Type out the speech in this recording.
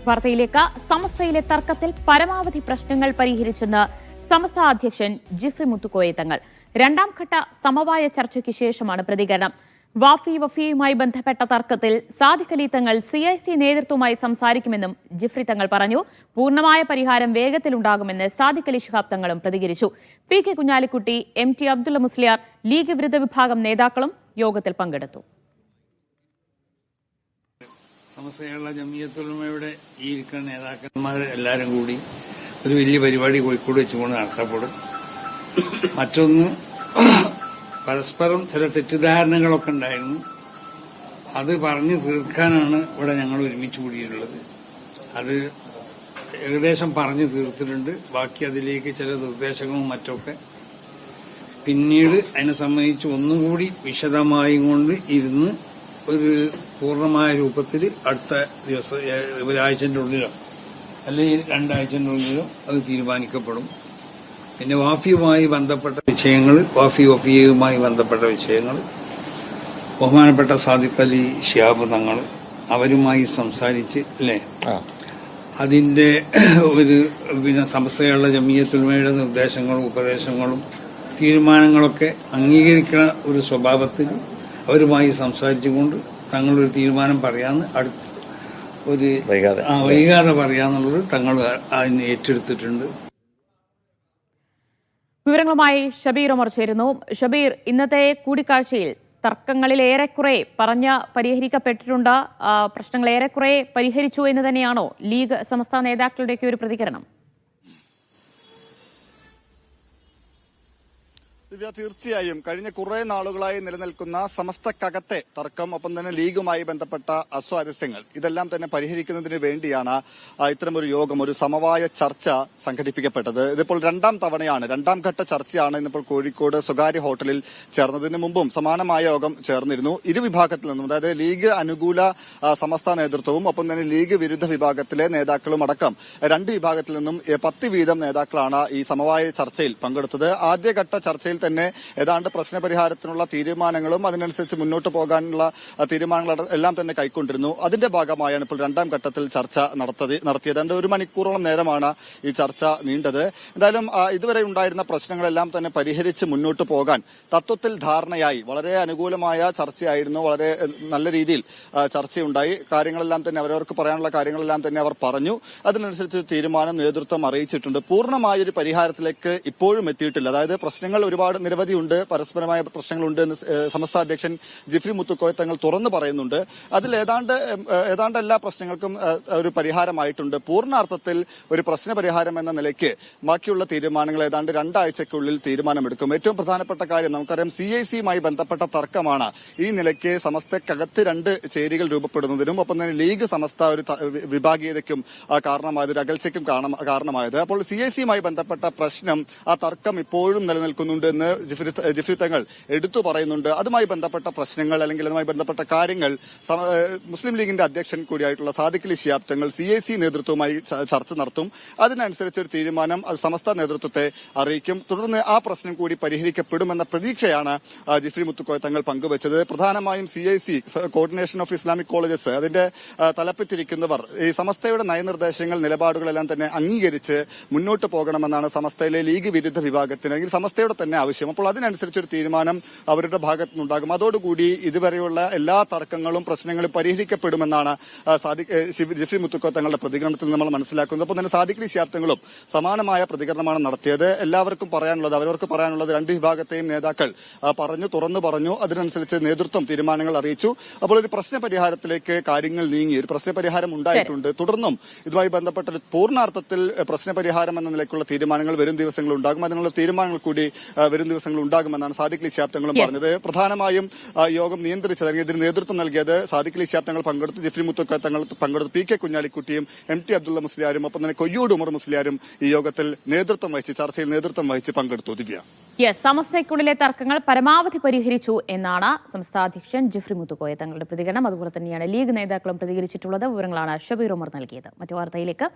വാർത്തയിലേക്ക്. സമസ്തയിലെ തർക്കത്തിൽ പരമാവധി പ്രശ്നങ്ങൾ പരിഹരിച്ചെന്ന് സമസ്ത അധ്യക്ഷൻ ജിഫ്രി മുത്തുക്കോയ തങ്ങൾ. രണ്ടാം ഘട്ട സമവായ ചർച്ചയ്ക്ക് ശേഷമാണ് പ്രതികരണം. വഫിയുമായി ബന്ധപ്പെട്ട തർക്കത്തിൽ സാദിഖ് അലി തങ്ങൾ CIC നേതൃത്വവുമായി സംസാരിക്കുമെന്നും ജിഫ്രി തങ്ങൾ പറഞ്ഞു. പൂർണ്ണമായ പരിഹാരം വേഗത്തിലുണ്ടാകുമെന്ന് സാദിഖ് അലി ശിഹാബ് തങ്ങളും പ്രതികരിച്ചു. PK കുഞ്ഞാലിക്കുട്ടി, MT അബ്ദുള്ള മുസ്ലിയാർ, ലീഗ് വിരുദ്ധ വിഭാഗം നേതാക്കളും യോഗത്തിൽ പങ്കെടുത്തു. സമസ്തയുള്ള ജമിയത്തുൽ ഉലമയുടെ ഈ ഇരിക്കുന്ന നേതാക്കന്മാർ എല്ലാവരും കൂടി ഒരു വലിയ പരിപാടി കോഴിക്കോട് വെച്ചുകൊണ്ട് നടത്തപ്പെടും. മറ്റൊന്ന്, പരസ്പരം ചില തെറ്റിദ്ധാരണകളൊക്കെ ഉണ്ടായിരുന്നു. അത് പറഞ്ഞു തീർക്കാനാണ് ഇവിടെ ഞങ്ങൾ ഒരുമിച്ച് കൂടിയിട്ടുള്ളത്. അത് ഏകദേശം പറഞ്ഞു തീർത്തിട്ടുണ്ട്. ബാക്കി അതിലേക്ക് ചില നിർദ്ദേശങ്ങളും മറ്റൊക്കെ പിന്നീട് അതിനെ സംബന്ധിച്ച് ഒന്നുകൂടി വിശദമായും കൊണ്ട് ഇരുന്ന് ഒരു പൂർണ്ണമായ രൂപത്തിൽ അടുത്ത ദിവസം ഒരാഴ്ചൻ്റെ ഉള്ളിലോ അല്ലെങ്കിൽ 2 ആഴ്ചൻ്റെ ഉള്ളിലോ അത് തീരുമാനിക്കപ്പെടും. പിന്നെ വഫിയുമായി ബന്ധപ്പെട്ട വിഷയങ്ങൾ, വഫിയുമായി ബന്ധപ്പെട്ട വിഷയങ്ങൾ ബഹുമാനപ്പെട്ട സാദിഖ് അലി ശിഹാബ് തങ്ങൾ അവരുമായി സംസാരിച്ച് അല്ലേ, അതിന്റെ ഒരു പിന്നെ സമസ്തയുള്ള ജമിയത്തുൽ ഉലമയുടെ നിർദ്ദേശങ്ങളും ഉപദേശങ്ങളും തീരുമാനങ്ങളൊക്കെ അംഗീകരിക്കുന്ന ഒരു സ്വഭാവത്തിൽ അവരുമായി സംസാരിച്ചുകൊണ്ട് തങ്ങളൊരു തീരുമാനം പറയാന്ന് അടുത്ത ഒരു വൈകാതെ പറയാന്നുള്ളത് തങ്ങൾ അതിന് ഏറ്റെടുത്തിട്ടുണ്ട്. വിവരങ്ങളുമായി ഷബീർ ഉമർ ചേരുന്നു. ഷബീർ, ഇന്നത്തെ കൂടിക്കാഴ്ചയിൽ തർക്കങ്ങളിൽ ഏറെക്കുറെ പരിഹരിക്കപ്പെട്ടിട്ടുണ്ട്, പ്രശ്നങ്ങൾ ഏറെക്കുറെ പരിഹരിച്ചു എന്ന് തന്നെയാണോ ലീഗ് സമസ്ത നേതാക്കളുടെയൊക്കെ ഒരു പ്രതികരണം? തീർച്ചയായും കഴിഞ്ഞ കുറെ നാളുകളായി നിലനിൽക്കുന്ന സമസ്തക്കകത്തെ തർക്കം, ഒപ്പം തന്നെ ലീഗുമായി ബന്ധപ്പെട്ട അസ്വാരസ്യങ്ങൾ, ഇതെല്ലാം തന്നെ പരിഹരിക്കുന്നതിന് വേണ്ടിയാണ് ഇത്തരമൊരു യോഗം, ഒരു സമവായ ചർച്ച സംഘടിപ്പിക്കപ്പെട്ടത്. ഇതിപ്പോൾ 2ാം തവണയാണ്, 2ാം ഘട്ട ചർച്ചയാണ് ഇന്നിപ്പോൾ കോഴിക്കോട് സ്വകാര്യ ഹോട്ടലിൽ ചേർന്നതിന് മുമ്പും സമാനമായ യോഗം ചേർന്നിരുന്നു. ഇരുവിഭാഗത്തിൽ നിന്നും, അതായത് ലീഗ് അനുകൂല സമസ്ത നേതൃത്വവും ഒപ്പം തന്നെ ലീഗ് വിരുദ്ധ വിഭാഗത്തിലെ നേതാക്കളും അടക്കം 2 വിഭാഗത്തിൽ നിന്നും 10 വീതം നേതാക്കളാണ് ഈ സമവായ ചർച്ചയിൽ പങ്കെടുത്തത്. ആദ്യഘട്ട ചർച്ചയിൽ തന്നെ ഏതാണ്ട് പ്രശ്നപരിഹാരത്തിനുള്ള തീരുമാനങ്ങളും അതിനനുസരിച്ച് മുന്നോട്ട് പോകാനുള്ള തീരുമാനങ്ങൾ എല്ലാം തന്നെ കൈക്കൊണ്ടിരുന്നു. അതിന്റെ ഭാഗമായാണ് ഇപ്പോൾ 2ാം ഘട്ടത്തിൽ ചർച്ച നടത്തിയത്. 1 മണിക്കൂറോളം നേരമാണ് ഈ ചർച്ച നീണ്ടത്. എന്തായാലും ഇതുവരെ ഉണ്ടായിരുന്ന പ്രശ്നങ്ങളെല്ലാം തന്നെ പരിഹരിച്ച് മുന്നോട്ട് പോകാൻ തത്വത്തിൽ ധാരണയായി. വളരെ അനുകൂലമായ ചർച്ചയായിരുന്നു, വളരെ നല്ല രീതിയിൽ ചർച്ചയുണ്ടായി. കാര്യങ്ങളെല്ലാം തന്നെ അവരവർക്ക് പറയാനുള്ള കാര്യങ്ങളെല്ലാം തന്നെ അവർ പറഞ്ഞു. അതിനനുസരിച്ച് തീരുമാനം നേതൃത്വം അറിയിച്ചിട്ടുണ്ട്. പൂർണ്ണമായൊരു പരിഹാരത്തിലേക്ക് ഇപ്പോഴും എത്തിയിട്ടില്ല. അതായത് പ്രശ്നങ്ങൾ നിരവധിയുണ്ട്, പരസ്പരമായ പ്രശ്നങ്ങളുണ്ട് എന്ന് സമസ്ത അധ്യക്ഷൻ ജിഫ്രി മുത്തുക്കോയ തങ്ങൾ തുറന്നു പറയുന്നുണ്ട്. അതിൽ ഏതാണ്ട് എല്ലാ പ്രശ്നങ്ങൾക്കും ഒരു പരിഹാരമായിട്ടുണ്ട്. പൂർണ്ണാർത്ഥത്തിൽ ഒരു പ്രശ്ന പരിഹാരം എന്ന നിലയ്ക്ക് ബാക്കിയുള്ള തീരുമാനങ്ങൾ ഏതാണ്ട് 2 ആഴ്ചയ്ക്കുള്ളിൽ തീരുമാനമെടുക്കും. ഏറ്റവും പ്രധാനപ്പെട്ട കാര്യം, നമുക്കറിയാം CIC-യുമായി ബന്ധപ്പെട്ട തർക്കമാണ് ഈ നിലയ്ക്ക് സമസ്തക്കകത്ത് 2 ചേരികൾ രൂപപ്പെടുന്നതിനും ഒപ്പം തന്നെ ലീഗ് സമസ്ത ഒരു വിഭാഗീയതയ്ക്കും കാരണമായത്, ഒരു അകൽച്ചയ്ക്കും കാരണമായത്. അപ്പോൾ CIC-യുമായി ബന്ധപ്പെട്ട പ്രശ്നം, ആ തർക്കം ഇപ്പോഴും നിലനിൽക്കുന്നുണ്ട് എന്ന് ജിഫ്രി തങ്ങൾ എടുത്തു പറയുന്നുണ്ട്. അതുമായി ബന്ധപ്പെട്ട പ്രശ്നങ്ങൾ അല്ലെങ്കിൽ അതുമായി ബന്ധപ്പെട്ട കാര്യങ്ങൾ മുസ്ലിം ലീഗിന്റെ അധ്യക്ഷൻ കൂടിയായിട്ടുള്ള സാദിഖ് അലി ശിഹാബ് തങ്ങൾ CIC നേതൃത്വവുമായി ചർച്ച നടത്തും. അതിനനുസരിച്ച് ഒരു തീരുമാനം അത് സമസ്ത നേതൃത്വത്തെ അറിയിക്കും. തുടർന്ന് ആ പ്രശ്നം കൂടി പരിഹരിക്കപ്പെടുമെന്ന പ്രതീക്ഷയാണ് ജിഫ്രി മുത്തുക്കോയ തങ്ങൾ പങ്കുവച്ചത്. പ്രധാനമായും CIC, coordination of Islamic colleges, അതിന്റെ തലപ്പത്തിരിക്കുന്നവർ ഈ സമസ്തയുടെ നയനിർദ്ദേശങ്ങൾ, നിലപാടുകളെല്ലാം തന്നെ അംഗീകരിച്ച് മുന്നോട്ട് പോകണമെന്നാണ് സമസ്തയിലെ ലീഗ് വിരുദ്ധ വിഭാഗത്തിന് അല്ലെങ്കിൽ സമസ്തയുടെ തന്നെ ആവശ്യം. അപ്പോൾ അതിനനുസരിച്ചൊരു തീരുമാനം അവരുടെ ഭാഗത്തു നിന്നുണ്ടാകും. അതോടുകൂടി ഇതുവരെയുള്ള എല്ലാ തർക്കങ്ങളും പ്രശ്നങ്ങളും പരിഹരിക്കപ്പെടുമെന്നാണ് ജിഫ്രി മുത്തുക്കോയ തങ്ങളുടെ പ്രതികരണത്തിൽ നമ്മൾ മനസ്സിലാക്കുന്നത്. അപ്പോൾ തന്നെ സാദിഖ് അലി ശിഹാബ് തങ്ങളും സമാനമായ പ്രതികരണമാണ് നടത്തിയത്. എല്ലാവർക്കും പറയാനുള്ളത്, അവരവർക്ക് പറയാനുള്ളത് 2 വിഭാഗത്തെയും നേതാക്കൾ തുറന്നു പറഞ്ഞു. അതിനനുസരിച്ച് നേതൃത്വം തീരുമാനങ്ങൾ അറിയിച്ചു. അപ്പോൾ ഒരു പ്രശ്ന പരിഹാരത്തിലേക്ക് കാര്യങ്ങൾ നീങ്ങി, ഒരു പ്രശ്ന പരിഹാരം ഉണ്ടായിട്ടുണ്ട്. തുടർന്നും ഇതുമായി ബന്ധപ്പെട്ട പൂർണ്ണാർത്ഥത്തിൽ പ്രശ്നപരിഹാരം എന്ന നിലയ്ക്കുള്ള തീരുമാനങ്ങൾ വരും ദിവസങ്ങളിൽ ഉണ്ടാകും. അതിനുള്ള തീരുമാനങ്ങൾ കൂടി വരും ദിവസങ്ങൾ ഉണ്ടാകുമെന്നാണ് സാദിഖ് അലി ശിഹാബ് തങ്ങളും പറഞ്ഞത്. പ്രധാനമായും യോഗം നിയന്ത്രിച്ചത് അല്ലെങ്കിൽ ഇതിന് നേതൃത്വം നൽകിയത് സാദിഖ് അലി ശിഹാബ് തങ്ങൾ പങ്കെടുത്തു, ജിഫ്രി മുത്തുക്കോയ തങ്ങൾ പങ്കെടുത്തു, PK കുഞ്ഞാലിക്കുട്ടിയും MT അബ്ദുള്ള മുസ്ലിയാരും ഒപ്പം തന്നെ കൊയ്യൂട് ഉമർ മുസ്ലിയാരും ഈ യോഗത്തിൽ ചർച്ചയിൽ നേതൃത്വം വഹിച്ച് പങ്കെടുത്തു. ദിവ്യ, സമസ്തയ്ക്കുള്ളിലെ തർക്കങ്ങൾ പരമാവധി പരിഹരിച്ചു എന്നാണ് സംസ്ഥാന അധ്യക്ഷൻ ജിഫ്രി മുത്തുക്കോയ തങ്ങളുടെ പ്രതികരണം. അതുപോലെ തന്നെയാണ് ലീഗ് നേതാക്കളും പ്രതികരിച്ചിട്ടുള്ളത്. വിവരങ്ങളാണ് ഷബീർ ഉമർ നൽകിയത്. മറ്റു വാർത്തയിലേക്ക്.